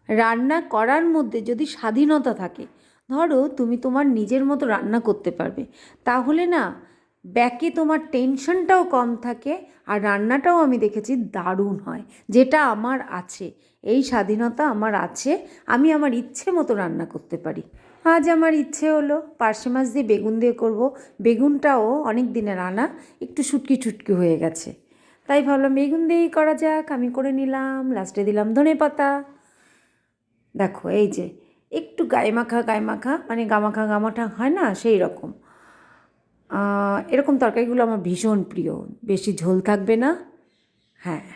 রান্না করার মধ্যে যদি স্বাধীনতা থাকে, ধরো তুমি তোমার নিজের মতো রান্না করতে পারবে, তাহলে না ব্যাকে তোমার টেনশনটাও কম থাকে, আর রান্নাটাও আমি দেখেছি দারুণ হয়, যেটা আমার আছে। এই স্বাধীনতা আমার আছে, আমি আমার ইচ্ছে মতো রান্না করতে পারি। আজ আমার ইচ্ছে হলো পার্শে মাছ দিয়ে বেগুন দিয়ে করব। বেগুনটাও অনেক দিনের আনা, একটু শুটকি শুটকি হয়ে গেছে, তাই ভাবলাম বেগুন দিয়েই করা যাক। আমি করে নিলাম, লাস্টে দিলাম ধনেপাতা। দেখো এই যে একটু গায়ে মাখা মানে গামাখা গামাঠা হয় না, সেই রকম। এরকম তরকারিগুলো আমার ভীষণ প্রিয়, বেশি ঝোল থাকবে না। হ্যাঁ।